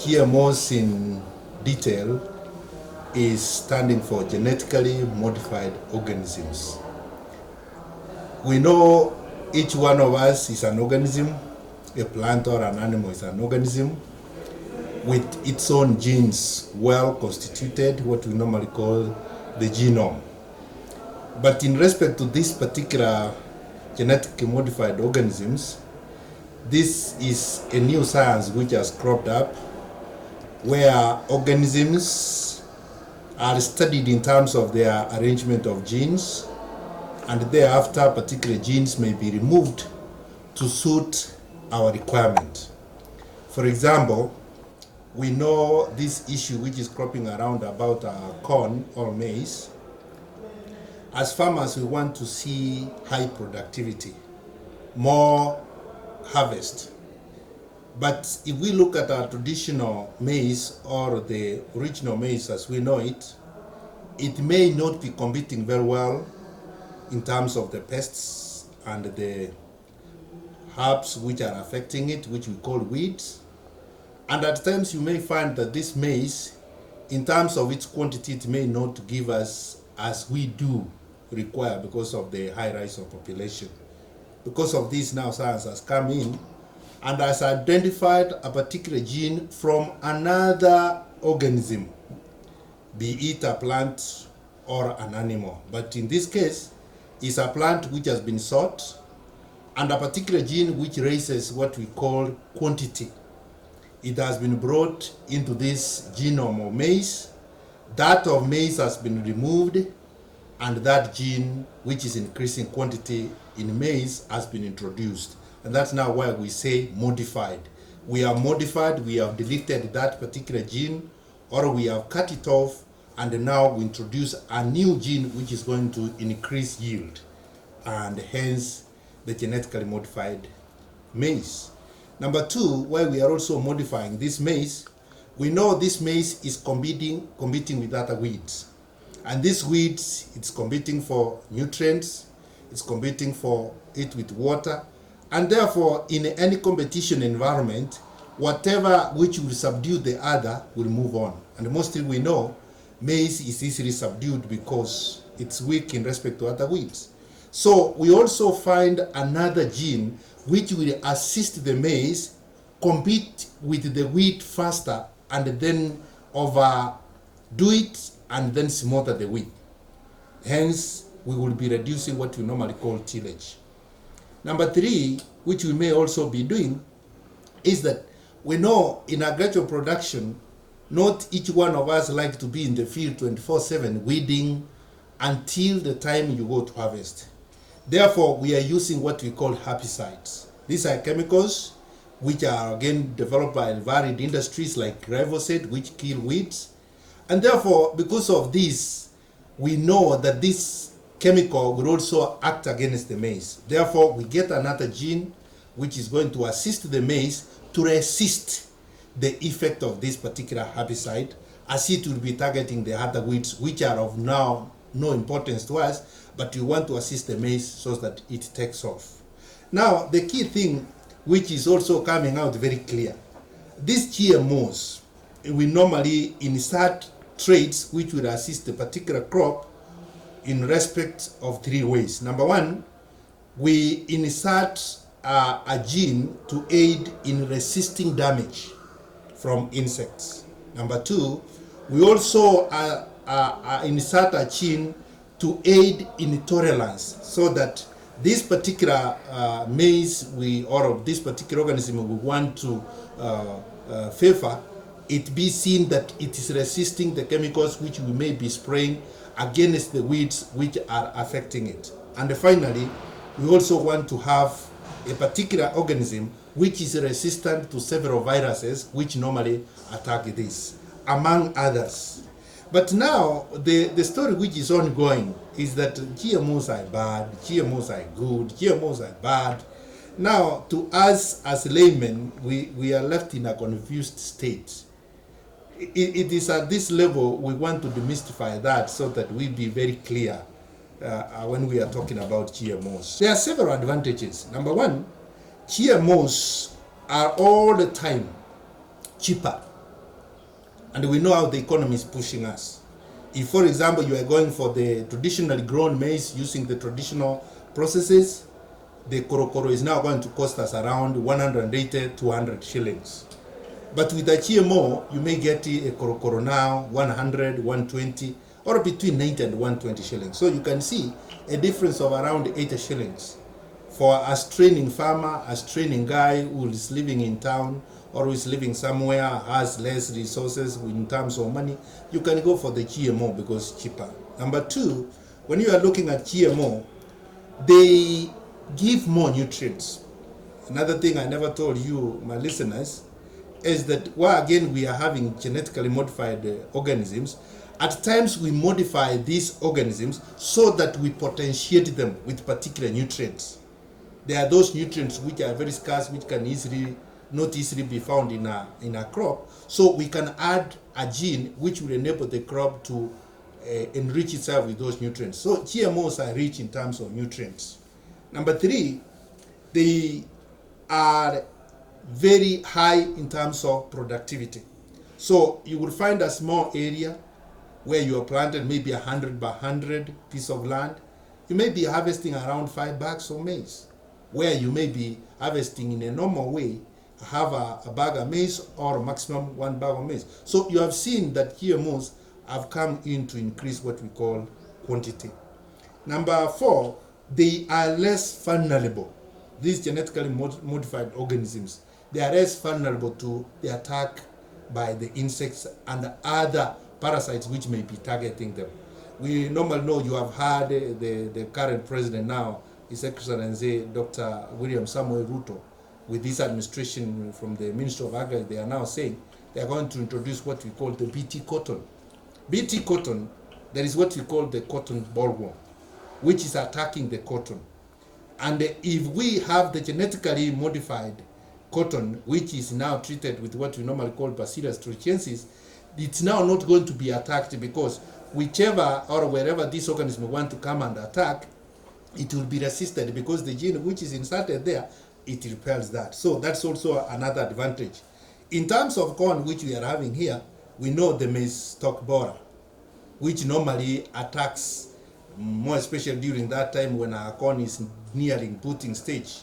GMOs in detail is standing for genetically modified organisms. We know each one of us is an organism. A plant or an animal is an organism with its own genes well constituted, what we normally call the genome. But in respect to this particular genetically modified organisms, this is a new science which has cropped up where organisms are studied in terms of their arrangement of genes, and thereafter particular genes may be removed to suit our requirement. For example, we know this issue which is cropping around about corn or maize. As farmers, we want to see high productivity, more harvest. But if we look at our traditional maize or the original maize as we know it, it may not be competing very well in terms of the pests and the herbs which are affecting it, which we call weeds. And at times you may find that this maize, in terms of its quantity, it may not give us as we do require because of the high rise of population. Because of this, now science has come in and has identified a particular gene from another organism, be it a plant or an animal. But in this case, it's a plant which has been sought, and a particular gene which raises what we call quantity. It has been brought into this genome of maize. That of maize has been removed, and that gene which is increasing quantity in maize has been introduced. And that's now why we say modified. We are modified, we have deleted that particular gene, or we have cut it off, and now we introduce a new gene which is going to increase yield, and hence the genetically modified maize. Number two, why we are also modifying this maize, we know this maize is competing with other weeds. And these weeds, it's competing for nutrients, it's competing for it with water, and therefore in any competition environment, whatever which will subdue the other will move on. And mostly we know maize is easily subdued because it's weak in respect to other weeds. So we also find another gene which will assist the maize compete with the wheat faster and then overdo it and then smother the wheat. Hence, we will be reducing what we normally call tillage. Number three, which we may also be doing, is that we know in agricultural production, not each one of us like to be in the field 24/7 weeding until the time you go to harvest. Therefore, we are using what we call herbicides. These are chemicals which are again developed by varied industries like glyphosate, which kill weeds. And therefore, because of this, we know that this chemical will also act against the maize. Therefore, we get another gene which is going to assist the maize to resist the effect of this particular herbicide, as it will be targeting the other weeds which are of now no importance to us, but you want to assist the maize so that it takes off. Now, the key thing which is also coming out very clear, these GMOs, we normally insert traits which will assist the particular crop in respect of three ways. Number one, we insert a gene to aid in resisting damage from insects. Number two, we also insert a gene to aid in tolerance, so that this particular maize or this particular organism we want to favor, it be seen that it is resisting the chemicals which we may be spraying against the weeds which are affecting it. And finally, we also want to have a particular organism which is resistant to several viruses which normally attack this, among others. But now, the story which is ongoing is that GMOs are bad, GMOs are good, GMOs are bad. Now, to us as laymen, we are left in a confused state. It is at this level we want to demystify that so that we be very clear when we are talking about GMOs. There are several advantages. Number one, GMOs are all the time cheaper And we know how the economy is pushing us. If, for example, you are going for the traditionally grown maize using the traditional processes, the korokoro is now going to cost us around 180 to 200 shillings. But with a GMO, you may get a korokoro now 100, 120, or between 90 and 120 shillings. So you can see a difference of around 80 shillings. For us training farmer, as training guy who is living in town or who is living somewhere, has less resources in terms of money, you can go for the GMO because it's cheaper. Number two, when you are looking at GMO, they give more nutrients. Another thing I never told you, my listeners, is that while again we are having genetically modified organisms, at times we modify these organisms so that we potentiate them with particular nutrients. There are those nutrients which are very scarce, which can not easily be found in a crop. So we can add a gene which will enable the crop to enrich itself with those nutrients. So GMOs are rich in terms of nutrients. Number three, they are very high in terms of productivity. So you will find a small area where you are planted, maybe 100 by 100 piece of land. You may be harvesting around 5 bags of maize, where you may be harvesting in a normal way, have a bag of maize or maximum 1 bag of maize. So you have seen that GMOs have come in to increase what we call quantity. Number four, they are less vulnerable. These genetically modified organisms, they are less vulnerable to the attack by the insects and other parasites which may be targeting them. We normally know, you have heard the current president now, His Excellency Dr. William Samuel Ruto, with this administration from the Ministry of Agriculture, they are now saying they are going to introduce what we call the BT cotton. BT cotton, there is what we call the cotton bollworm, which is attacking the cotton. And if we have the genetically modified cotton, which is now treated with what we normally call Bacillus thuringiensis, it's now not going to be attacked, because whichever or wherever this organism want to come and attack, it will be resisted, because the gene which is inserted there, it repels that. So that's also another advantage. In terms of corn, which we are having here, we know the maize stalk borer, which normally attacks, more especially during that time when our corn is nearing booting stage.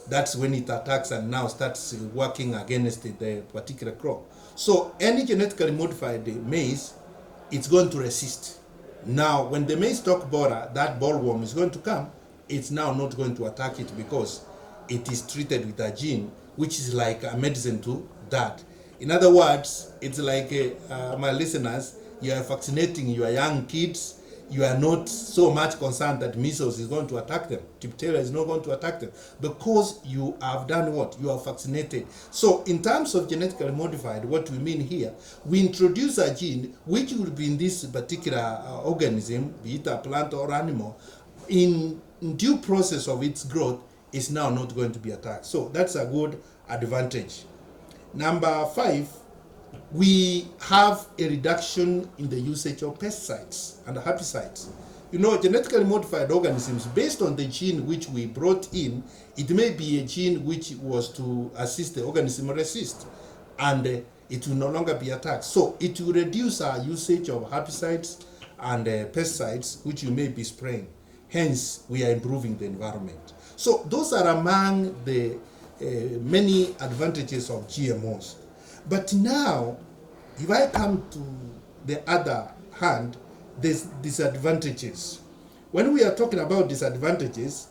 That's when it attacks and now starts working against the particular crop. So any genetically modified maize, it's going to resist. Now, when the maize stalk borer, that bollworm is going to come, it's now not going to attack it, because it is treated with a gene which is like a medicine to that. In other words, it's like, my listeners, you are vaccinating your young kids. You are not so much concerned that measles is going to attack them, diphtheria is not going to attack them, because you have done what? You are vaccinated. So in terms of genetically modified, what we mean here, we introduce a gene which will be in this particular organism, be it a plant or animal, in due process of its growth, is now not going to be attacked. So that's a good advantage. Number five, we have a reduction in the usage of pesticides and herbicides. You know, genetically modified organisms, based on the gene which we brought in, it may be a gene which was to assist the organism resist, and it will no longer be attacked. So it will reduce our usage of herbicides and pesticides which you may be spraying. Hence, we are improving the environment. So those are among the many advantages of GMOs. But now, if I come to the other hand, there's disadvantages. When we are talking about disadvantages,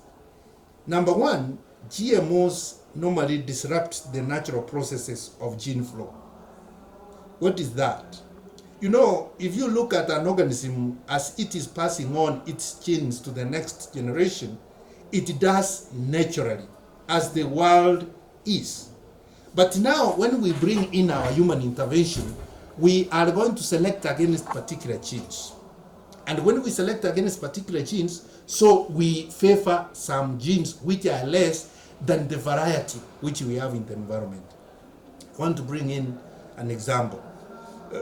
number one, GMOs normally disrupt the natural processes of gene flow. What is that? You know, if you look at an organism as it is passing on its genes to the next generation, it does naturally, as the world is. But now, when we bring in our human intervention, we are going to select against particular genes. And when we select against particular genes, so we favor some genes which are less than the variety which we have in the environment. I want to bring in an example.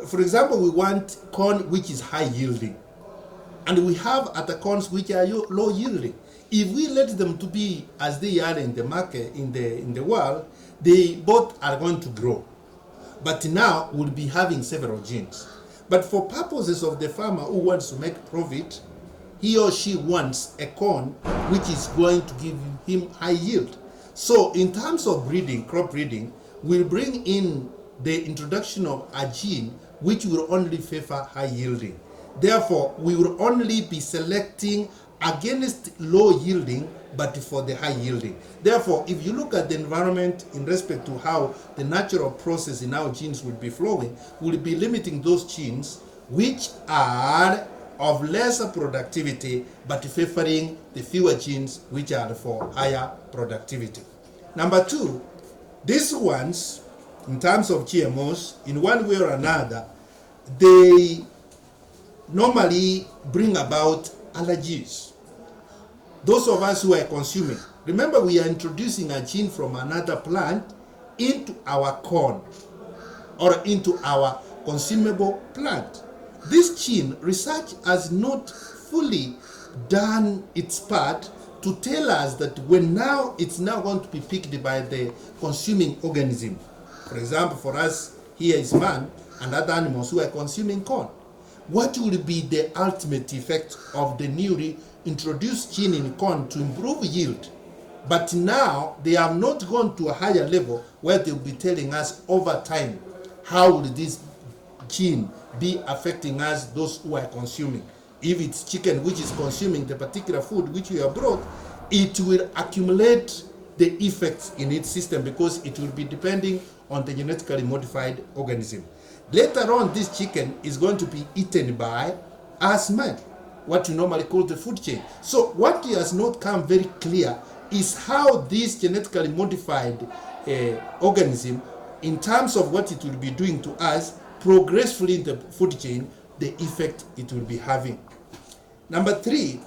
For example, we want corn which is high yielding, and we have other corns which are low yielding. If we let them to be as they are in the market, in the world, they both are going to grow. but now we'll be having several genes. But for purposes of the farmer who wants to make profit, he or she wants a corn which is going to give him high yield. So in terms of breeding, crop breeding, we'll bring in the introduction of a gene which will only favor high yielding. Therefore, we will only be selecting against low yielding but for the high yielding. Therefore, if you look at the environment in respect to how the natural process in our genes will be flowing, we'll be limiting those genes which are of lesser productivity but favoring the fewer genes which are for higher productivity. Number two, these ones, in terms of GMOs, in one way or another, they normally bring about allergies. Those of us who are consuming, remember we are introducing a gene from another plant into our corn or into our consumable plant. This gene, research has not fully done its part to tell us that when now it's now going to be picked by the consuming organism. For example, for us here is man and other animals who are consuming corn. What will be the ultimate effect of the newly introduced gene in corn to improve yield? But now they have not gone to a higher level where they'll be telling us over time how will this gene be affecting us, those who are consuming. If it's chicken which is consuming the particular food which we have brought, it will accumulate the effects in its system because it will be depending on the genetically modified organism. Later on, this chicken is going to be eaten by us men, what you normally call the food chain. So what has not come very clear is how this genetically modified organism, in terms of what it will be doing to us, progressively in the food chain, the effect it will be having. Number three,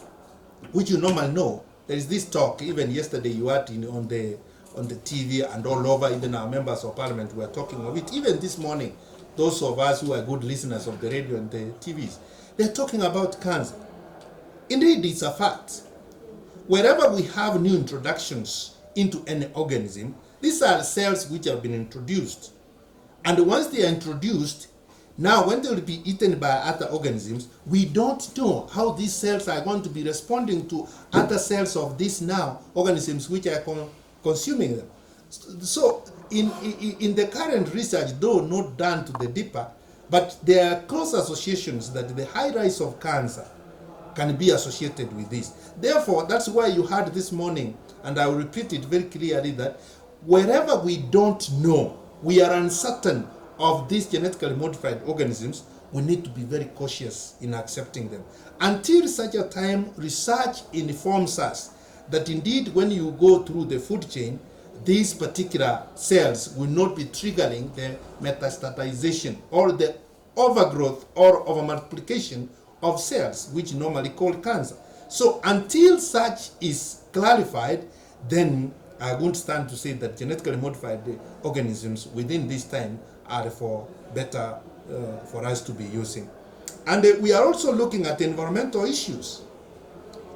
which you normally know, there is this talk, even yesterday you had on the TV and all over, even our members of parliament were talking of it. Even this morning, those of us who are good listeners of the radio and the TVs, they're talking about cancer. Indeed, it's a fact. Wherever we have new introductions into any organism, these are cells which have been introduced. And once they are introduced, now when they will be eaten by other organisms, we don't know how these cells are going to be responding to other cells of these now organisms which are consuming them. So in the current research, though not done to the deeper, but there are close associations that the high rise of cancer can be associated with this. Therefore, that's why you heard this morning, and I will repeat it very clearly, that wherever we don't know, we are uncertain of these genetically modified organisms, we need to be very cautious in accepting them. Until such a time, research informs us that indeed when you go through the food chain, these particular cells will not be triggering the metastatization or the overgrowth or overmultiplication of cells, which normally called cancer. So until such is clarified, then I won't stand to say that genetically modified organisms within this time are for better for us to be using. And we are also looking at environmental issues.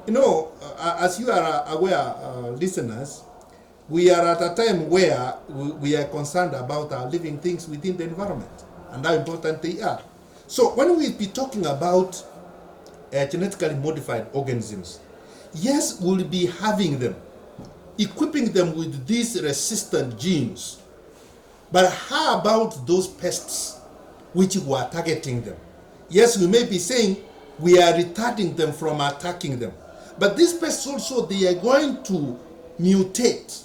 You know, as you are aware, listeners, we are at a time where we are concerned about our living things within the environment and how important they are. So when we be talking about genetically modified organisms, yes, we'll be having them, equipping them with these resistant genes. But how about those pests which we are targeting them? Yes, we may be saying we are retarding them from attacking them. But these pests also, they are going to mutate.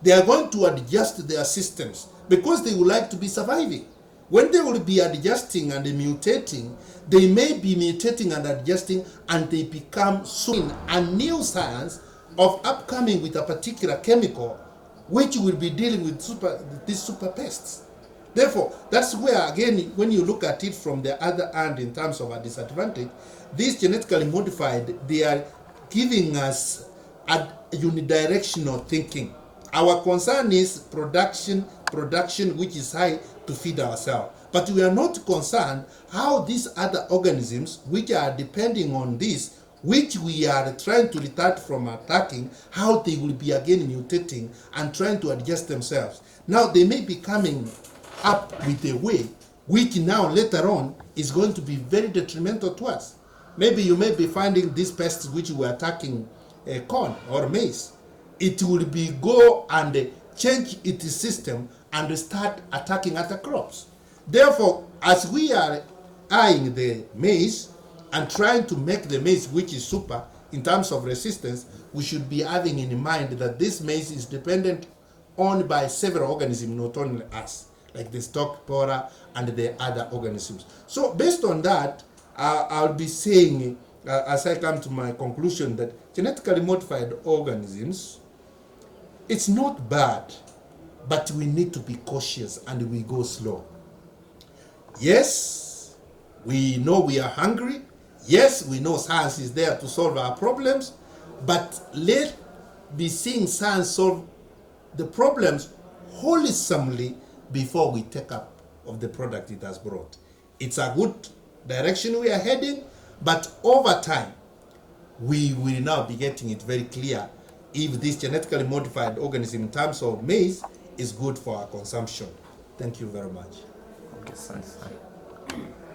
They are going to adjust their systems because they would like to be surviving. When they will be adjusting and mutating, they may be mutating and adjusting, and they become soon a new science of upcoming with a particular chemical which will be dealing with these super pests. Therefore, that's where, again, when you look at it from the other hand in terms of a disadvantage, these genetically modified, they are giving us a unidirectional thinking. Our concern is production which is high to feed ourselves. But we are not concerned how these other organisms which are depending on this, which we are trying to retard from attacking, how they will be again mutating and trying to adjust themselves. Now they may be coming up with a way which now later on is going to be very detrimental to us. Maybe you may be finding these pests which were attacking corn or maize. It will be go and change its system and start attacking other crops. Therefore, as we are eyeing the maize and trying to make the maize which is super in terms of resistance, we should be having in mind that this maize is dependent on by several organisms, not only us, like the stalk borer and the other organisms. So based on that, I'll be saying, as I come to my conclusion, that genetically modified organisms, it's not bad, but we need to be cautious and we go slow. Yes, we know we are hungry. Yes, we know science is there to solve our problems, but let be seeing science solve the problems wholesomely before we take up of the product it has brought. It's a good direction we are heading, but over time, we will now be getting it very clear if this genetically modified organism in terms of maize is good for our consumption. Thank you very much. Okay, thanks.